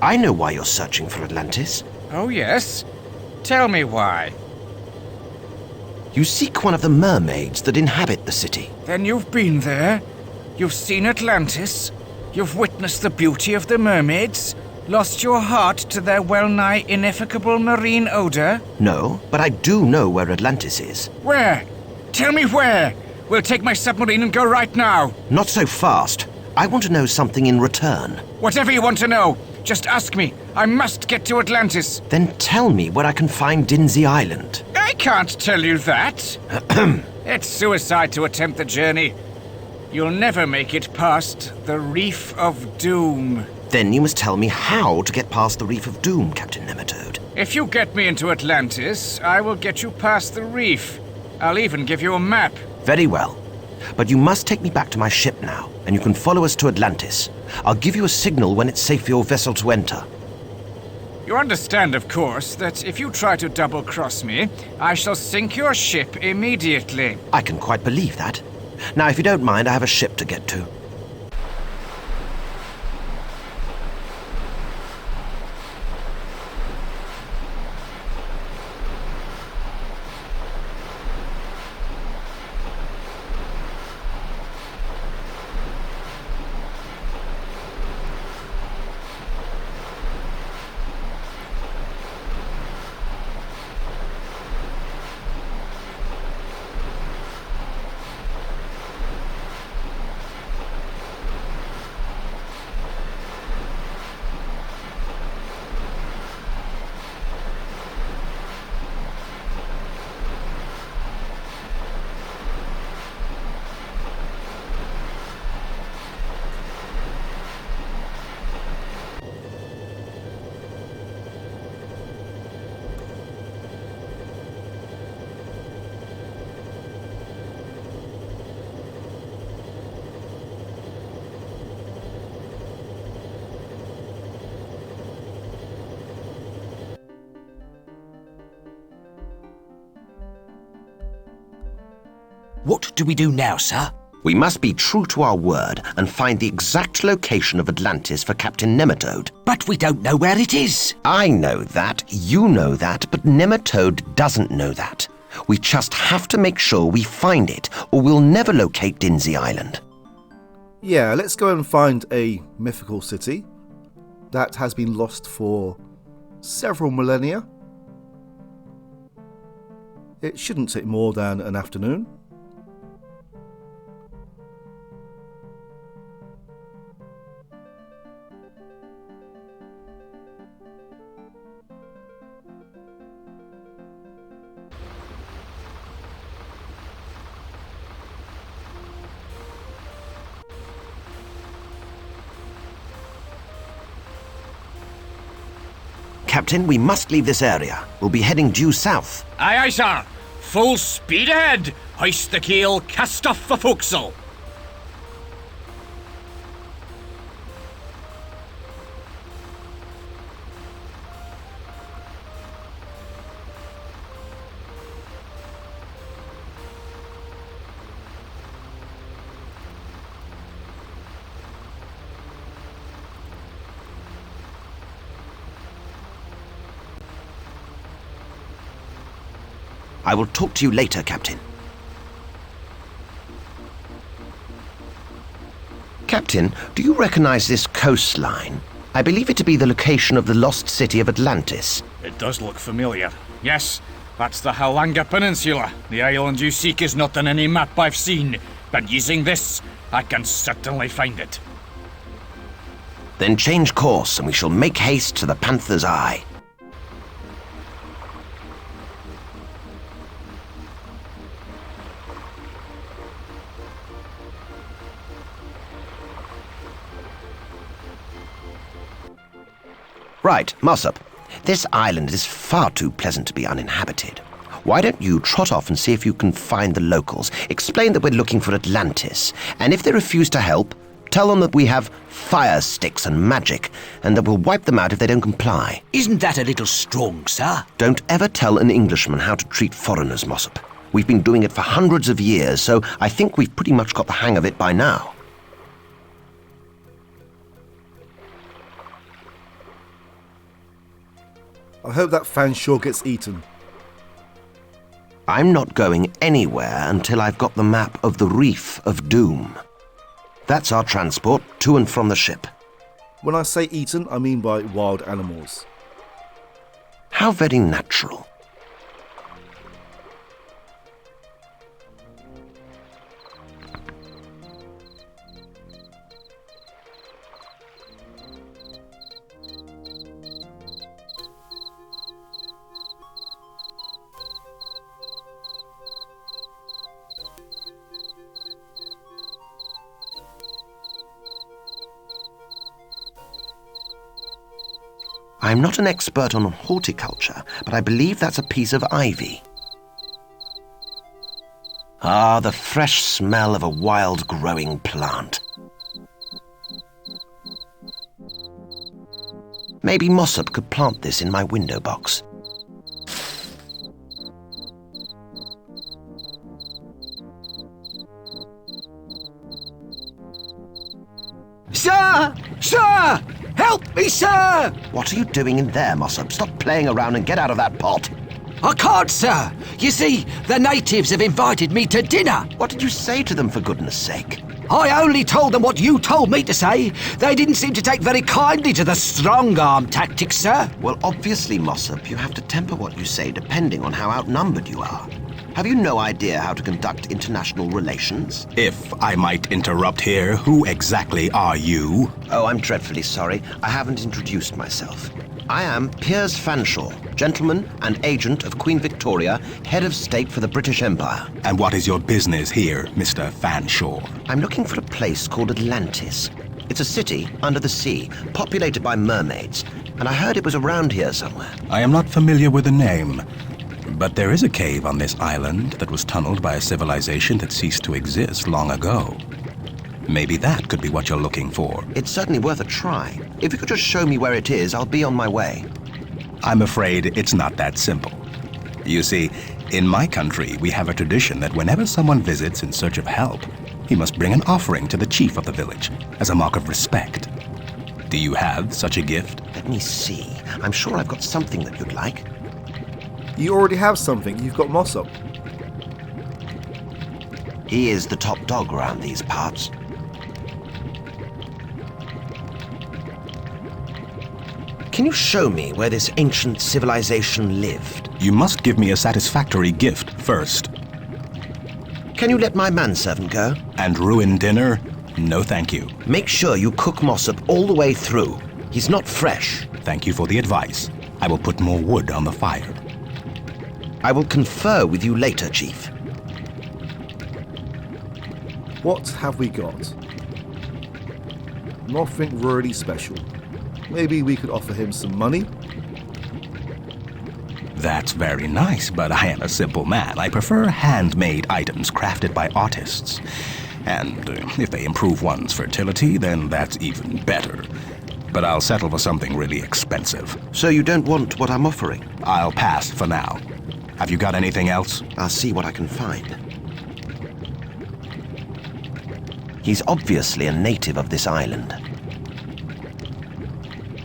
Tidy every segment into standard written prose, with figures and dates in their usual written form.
I know why you're searching for Atlantis. Oh, yes? Tell me why. You seek one of the mermaids that inhabit the city. Then you've been there? You've seen Atlantis? You've witnessed the beauty of the mermaids? Lost your heart to their well-nigh ineffable marine odor? No, but I do know where Atlantis is. Where? Tell me where! We'll take my submarine and go right now. Not so fast. I want to know something in return. Whatever you want to know, just ask me. I must get to Atlantis. Then tell me where I can find Dinsey Island. I can't tell you that. It's suicide to attempt the journey. You'll never make it past the Reef of Doom. Then you must tell me how to get past the Reef of Doom, Captain Nematode. If you get me into Atlantis, I will get you past the reef. I'll even give you a map. Very well. But you must take me back to my ship now, and you can follow us to Atlantis. I'll give you a signal when it's safe for your vessel to enter. You understand, of course, that if you try to double-cross me, I shall sink your ship immediately. I can quite believe that. Now, if you don't mind, I have a ship to get to. What do we do now, sir? We must be true to our word and find the exact location of Atlantis for Captain Nematode. But we don't know where it is. I know that, you know that, but Nematode doesn't know that. We just have to make sure we find it, or we'll never locate Dinsey Island. Yeah, let's go and find a mythical city that has been lost for several millennia. It shouldn't take more than an afternoon. Captain, we must leave this area. We'll be heading due south. Aye, aye, sir. Full speed ahead. Hoist the keel, cast off the forecastle. I will talk to you later, Captain. Captain, do you recognize this coastline? I believe it to be the location of the lost city of Atlantis. It does look familiar. Yes, that's the Halanga Peninsula. The island you seek is not on any map I've seen, but using this, I can certainly find it. Then change course, and we shall make haste to the Panther's Eye. Right, Mossop. This island is far too pleasant to be uninhabited. Why don't you trot off and see if you can find the locals, explain that we're looking for Atlantis, and if they refuse to help, tell them that we have fire sticks and magic, and that we'll wipe them out if they don't comply. Isn't that a little strong, sir? Don't ever tell an Englishman how to treat foreigners, Mossop. We've been doing it for hundreds of years, so I think we've pretty much got the hang of it by now. I hope that Fanshawe gets eaten. I'm not going anywhere until I've got the map of the Reef of Doom. That's our transport to and from the ship. When I say eaten, I mean by wild animals. How very natural. I'm not an expert on horticulture, but I believe that's a piece of ivy. Ah, the fresh smell of a wild growing plant. Maybe Mossop could plant this in my window box. Sir! Sir! Help me, sir! What are you doing in there, Mossop? Stop playing around and get out of that pot. I can't, sir. You see, the natives have invited me to dinner. What did you say to them, for goodness sake? I only told them what you told me to say. They didn't seem to take very kindly to the strong-arm tactics, sir. Well, obviously, Mossop, you have to temper what you say depending on how outnumbered you are. Have you no idea how to conduct international relations? If I might interrupt here, who exactly are you? Oh, I'm dreadfully sorry. I haven't introduced myself. I am Piers Fanshawe, gentleman and agent of Queen Victoria, head of state for the British Empire. And what is your business here, Mr. Fanshawe? I'm looking for a place called Atlantis. It's a city under the sea, populated by mermaids, and I heard it was around here somewhere. I am not familiar with the name, but there is a cave on this island that was tunneled by a civilization that ceased to exist long ago. Maybe that could be what you're looking for. It's certainly worth a try. If you could just show me where it is, I'll be on my way. I'm afraid it's not that simple. You see, in my country, we have a tradition that whenever someone visits in search of help, he must bring an offering to the chief of the village as a mark of respect. Do you have such a gift? Let me see. I'm sure I've got something that you'd like. You already have something. You've got Mossop. He is the top dog around these parts. Can you show me where this ancient civilization lived? You must give me a satisfactory gift first. Can you let my manservant go? And ruin dinner? No, thank you. Make sure you cook Mossop all the way through. He's not fresh. Thank you for the advice. I will put more wood on the fire. I will confer with you later, Chief. What have we got? Nothing really special. Maybe we could offer him some money? That's very nice, but I am a simple man. I prefer handmade items crafted by artists. And if they improve one's fertility, then that's even better. But I'll settle for something really expensive. So you don't want what I'm offering? I'll pass for now. Have you got anything else? I'll see what I can find. He's obviously a native of this island.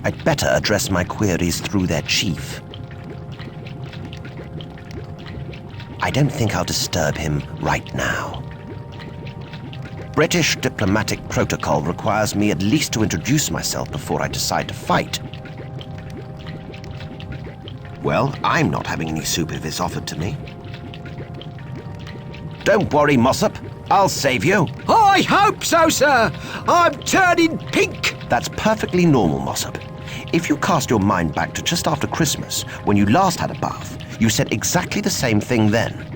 I'd better address my queries through their chief. I don't think I'll disturb him right now. British diplomatic protocol requires me at least to introduce myself before I decide to fight. Well, I'm not having any soup if it's offered to me. Don't worry, Mossop. I'll save you. I hope so, sir. I'm turning pink. That's perfectly normal, Mossop. If you cast your mind back to just after Christmas, when you last had a bath, you said exactly the same thing then.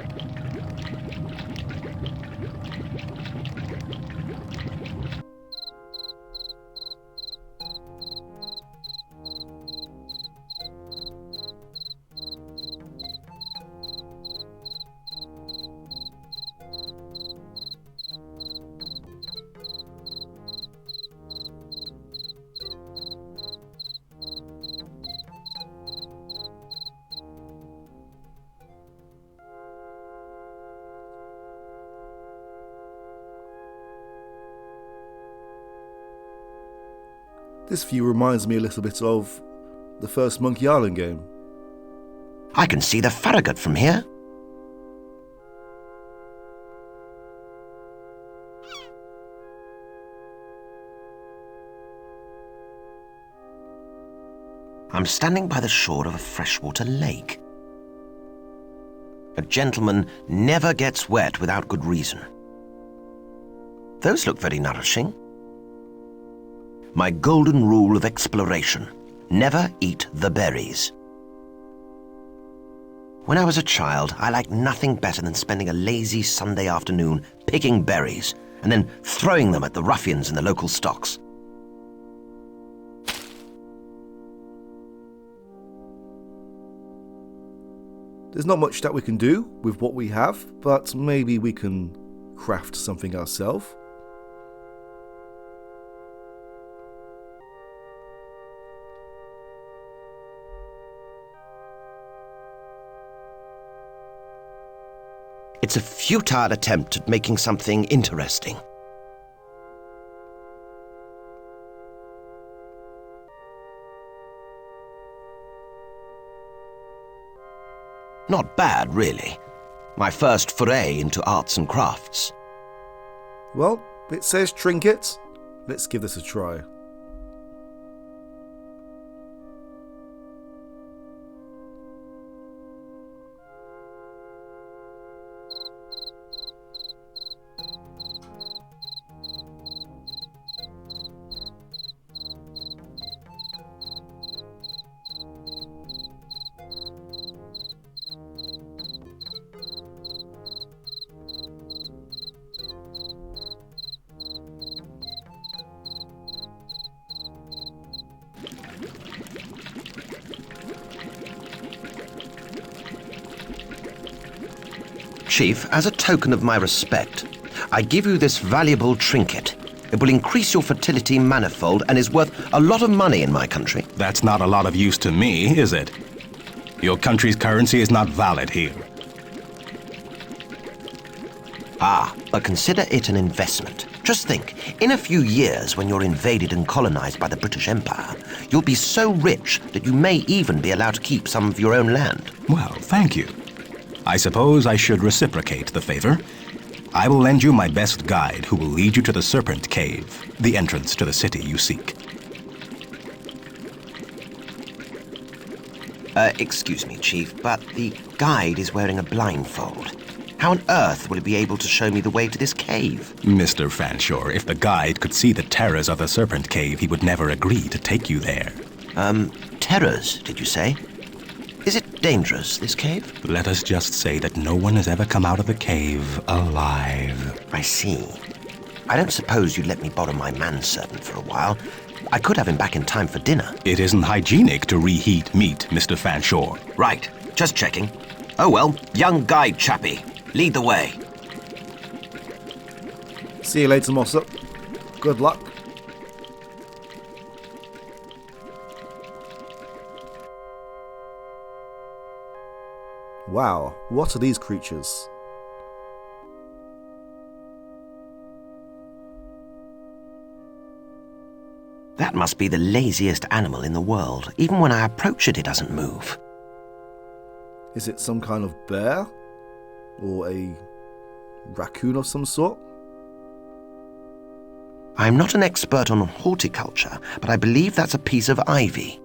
This view reminds me a little bit of the first Monkey Island game. I can see the Farragut from here. I'm standing by the shore of a freshwater lake. A gentleman never gets wet without good reason. Those look very nourishing. My golden rule of exploration: never eat the berries. When I was a child, I liked nothing better than spending a lazy Sunday afternoon picking berries and then throwing them at the ruffians in the local stocks. There's not much that we can do with what we have, but maybe we can craft something ourselves. It's a futile attempt at making something interesting. Not bad, really. My first foray into arts and crafts. Well, it says trinket. Let's give this a try. Chief, as a token of my respect, I give you this valuable trinket. It will increase your fertility manifold and is worth a lot of money in my country. That's not a lot of use to me, is it? Your country's currency is not valid here. Ah, but consider it an investment. Just think, in a few years when you're invaded and colonized by the British Empire, you'll be so rich that you may even be allowed to keep some of your own land. Well, thank you. I suppose I should reciprocate the favor. I will lend you my best guide who will lead you to the Serpent Cave, the entrance to the city you seek. Excuse me, Chief, but the guide is wearing a blindfold. How on earth will he be able to show me the way to this cave? Mr. Fanshawe, if the guide could see the terrors of the Serpent Cave, he would never agree to take you there. Terrors, did you say? Is it dangerous, this cave? Let us just say that no one has ever come out of the cave alive. I see. I don't suppose you'd let me borrow my manservant for a while. I could have him back in time for dinner. It isn't hygienic to reheat meat, Mr. Fanshawe. Right, just checking. Oh well, young guide chappie. Lead the way. See you later, Mossop. Good luck. Wow, what are these creatures? That must be the laziest animal in the world. Even when I approach it, it doesn't move. Is it some kind of bear? Or a raccoon of some sort? I'm not an expert on horticulture, but I believe that's a piece of ivy.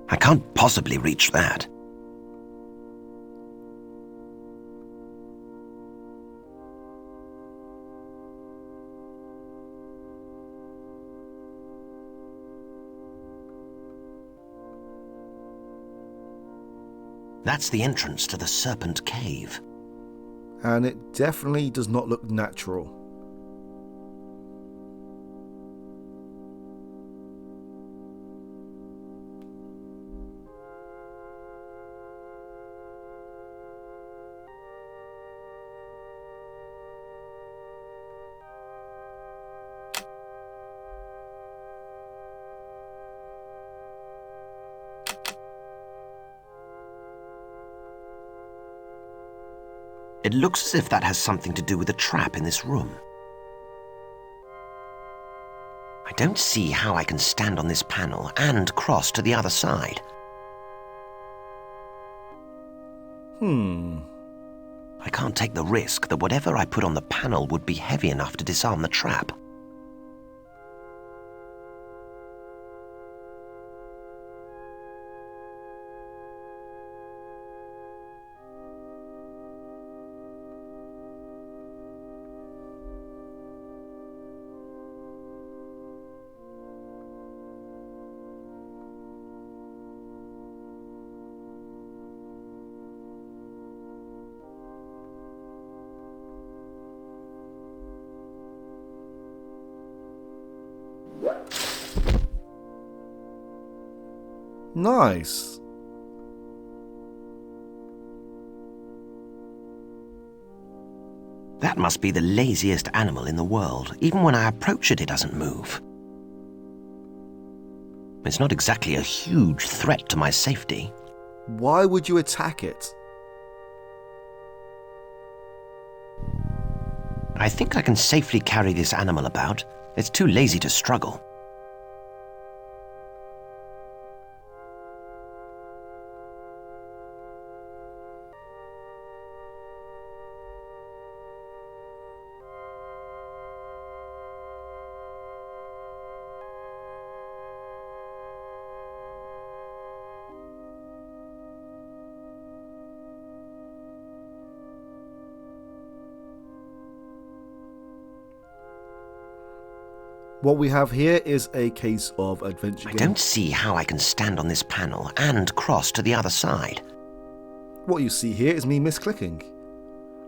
I can't possibly reach that. That's the entrance to the Serpent Cave. And it definitely does not look natural. It looks as if that has something to do with the trap in this room. I don't see how I can stand on this panel and cross to the other side. I can't take the risk that whatever I put on the panel would be heavy enough to disarm the trap. Nice. That must be the laziest animal in the world. Even when I approach it, it doesn't move. It's not exactly a huge threat to my safety. Why would you attack it? I think I can safely carry this animal about. It's too lazy to struggle. What we have here is a case of adventure I game. don't see how I can stand on this panel and cross to the other side. What you see here is me misclicking.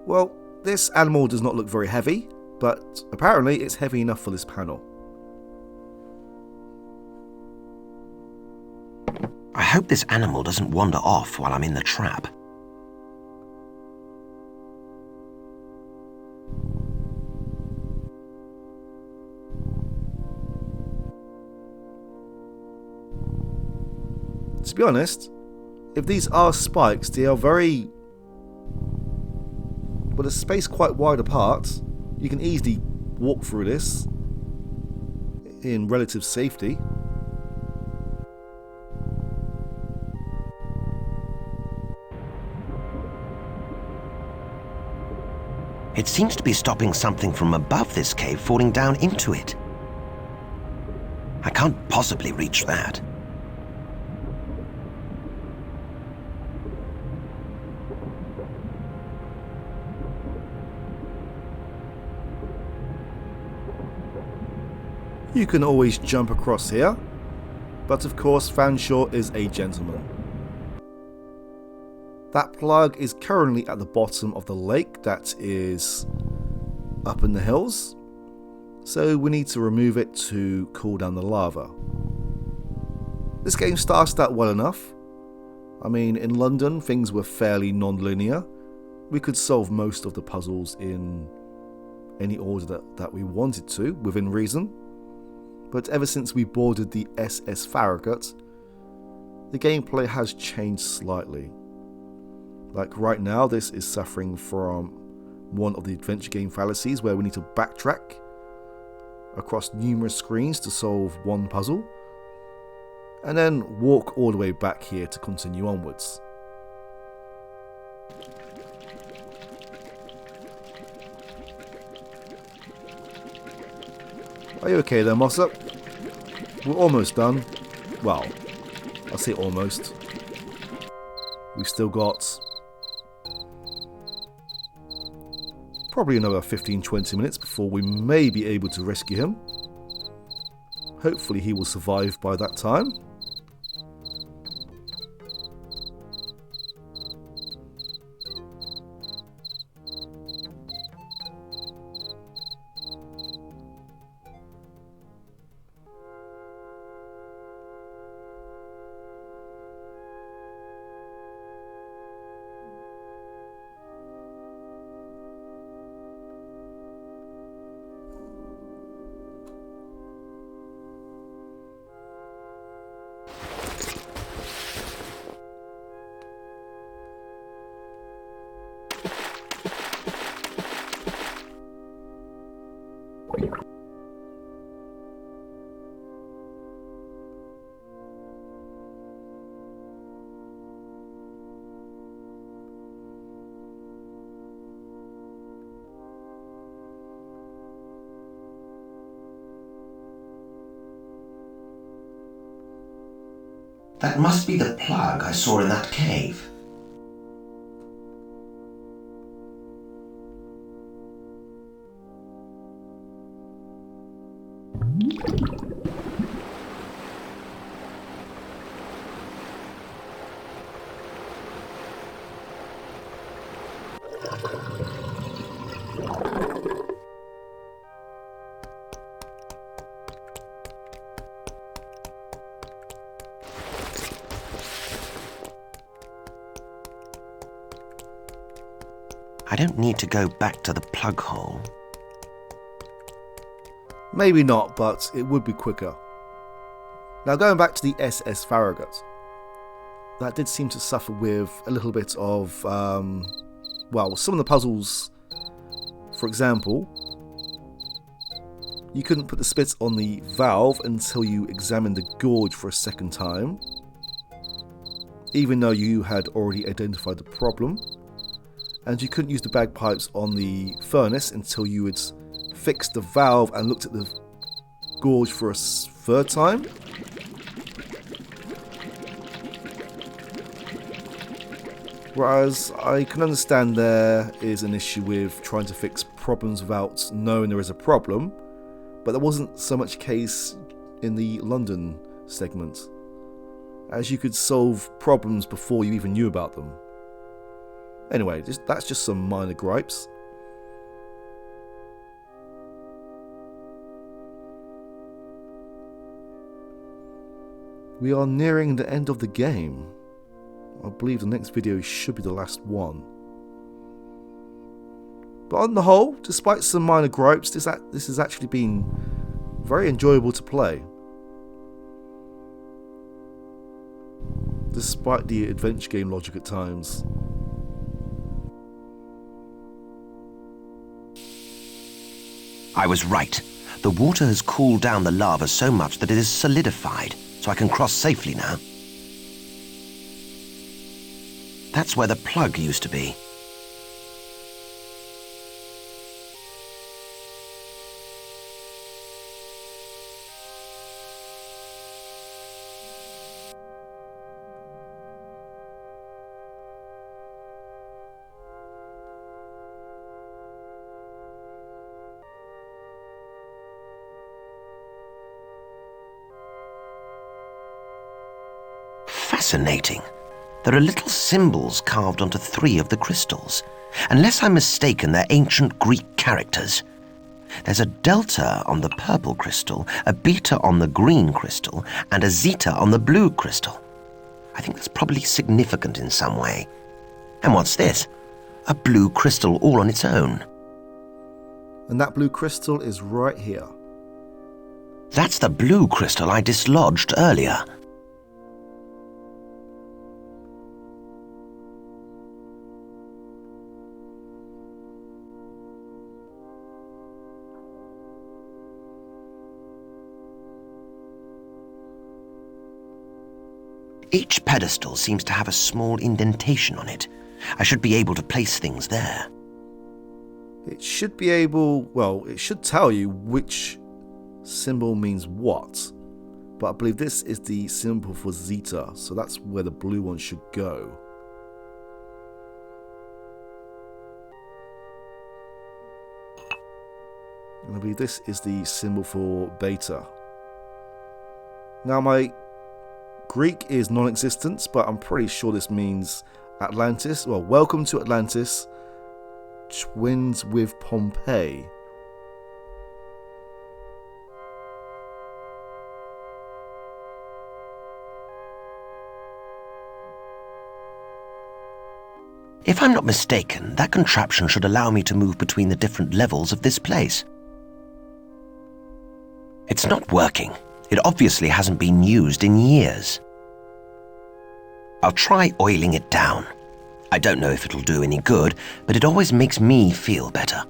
Well, this animal does not look very heavy, but apparently it's heavy enough for this panel. I hope this animal doesn't wander off while I'm in the trap. To be honest, if these are spikes, they are very... well, the space quite wide apart. You can easily walk through this in relative safety. It seems to be stopping something from above this cave falling down into it. I can't possibly reach that. You can always jump across here, but of course Fanshawe is a gentleman. That plug is currently at the bottom of the lake that is up in the hills, so we need to remove it to cool down the lava. This game starts out well enough. I mean, in London things were fairly non-linear. We could solve most of the puzzles in any order that we wanted to, within reason. But ever since we boarded the SS Farragut, the gameplay has changed slightly. Like right now, this is suffering from one of the adventure game fallacies where we need to backtrack across numerous screens to solve one puzzle, and then walk all the way back here to continue onwards. Are you okay there, Mossop? We're almost done. Well, I'll say almost. We've still got probably another 15-20 minutes before we may be able to rescue him. Hopefully he will survive by that time. That must be the plug I saw in that cave. I don't need to go back to the plug hole. Maybe not, but it would be quicker. Now going back to the SS Farragut. That did seem to suffer with a little bit of, well, some of the puzzles, for example, you couldn't put the spit on the valve until you examined the gorge for a second time, even though you had already identified the problem. And you couldn't use the bagpipes on the furnace until you had fixed the valve and looked at the gorge for a third time. Whereas I can understand there is an issue with trying to fix problems without knowing there is a problem, but that wasn't so much case in the London segment, as you could solve problems before you even knew about them. Anyway, that's just some minor gripes. We are nearing the end of the game. I believe the next video should be the last one. But on the whole, despite some minor gripes, this has actually been very enjoyable to play. Despite the adventure game logic at times. I was right. The water has cooled down the lava so much that it is solidified, so I can cross safely now. That's where the plug used to be. Fascinating. There are little symbols carved onto 3 of the crystals. Unless I'm mistaken, they're ancient Greek characters. There's a delta on the purple crystal, a beta on the green crystal, and a zeta on the blue crystal. I think that's probably significant in some way. And what's this? A blue crystal all on its own. And that blue crystal is right here. That's the blue crystal I dislodged earlier. Each pedestal seems to have a small indentation on it. I should be able to place things there. It should be able, well, it should tell you which symbol means what. But I believe this is the symbol for zeta, so that's where the blue one should go. And I believe this is the symbol for beta. Now my Greek is non-existent, but I'm pretty sure this means Atlantis. Well, welcome to Atlantis, twins with Pompeii. If I'm not mistaken, that contraption should allow me to move between the different levels of this place. It's not working. It obviously hasn't been used in years. I'll try oiling it down. I don't know if it'll do any good, but it always makes me feel better.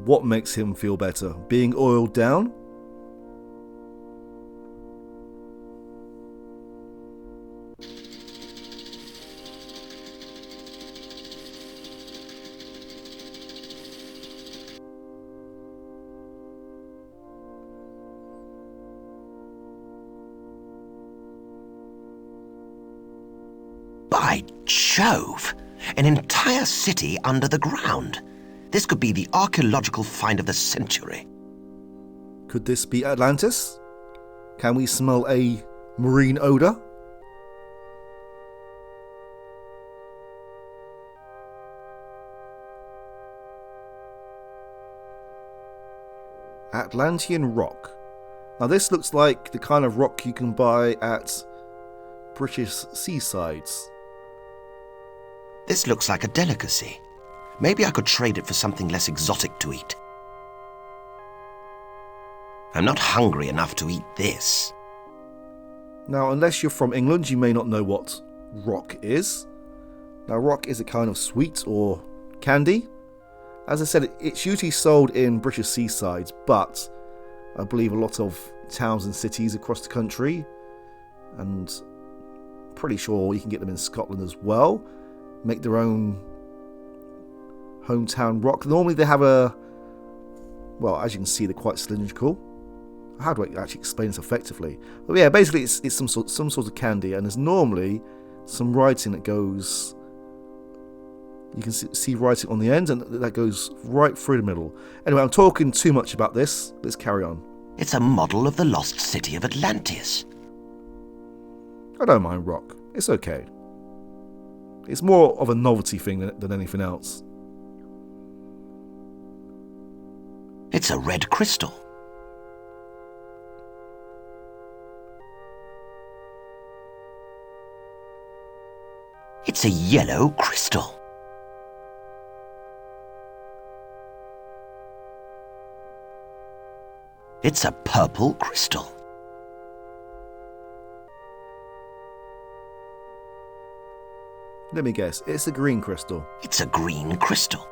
What makes him feel better? Being oiled down? By Jove! An entire city under the ground. This could be the archaeological find of the century. Could this be Atlantis? Can we smell a marine odour? Atlantean rock. Now this looks like the kind of rock you can buy at British seasides. This looks like a delicacy. Maybe I could trade it for something less exotic to eat. I'm not hungry enough to eat this. Now, unless you're from England, you may not know what rock is. Now, rock is a kind of sweet or candy. As I said, it's usually sold in British seasides, but I believe a lot of towns and cities across the country, and pretty sure you can get them in Scotland as well, make their own hometown rock. Normally they have well, as you can see, they're quite cylindrical. How do I actually explain this effectively? But yeah, basically it's some sort of candy, and there's normally some writing that goes. You can see writing on the end, and that goes right through the middle. Anyway, I'm talking too much about this. Let's carry on. It's a model of the lost city of Atlantis. I don't mind rock. It's okay. It's more of a novelty thing than anything else. It's a red crystal. It's a yellow crystal. It's a purple crystal. Let me guess, it's a green crystal. It's a green crystal.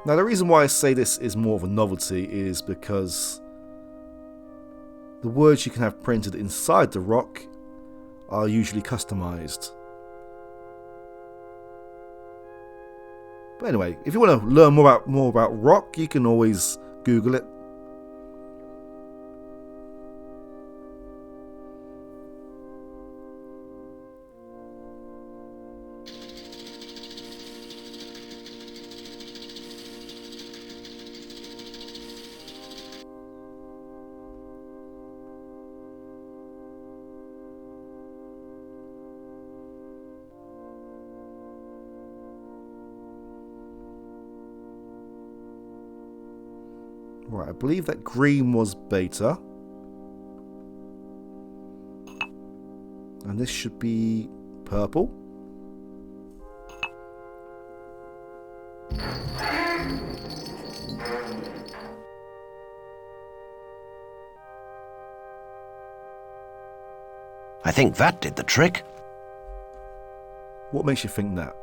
Now, the reason why I say this is more of a novelty is because the words you can have printed inside the rock are usually customized. But anyway, if you want to learn more about rock, you can always Google it. Right, I believe that green was beta. And this should be purple. I think that did the trick. What makes you think that?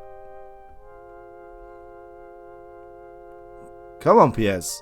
Come on, Piers.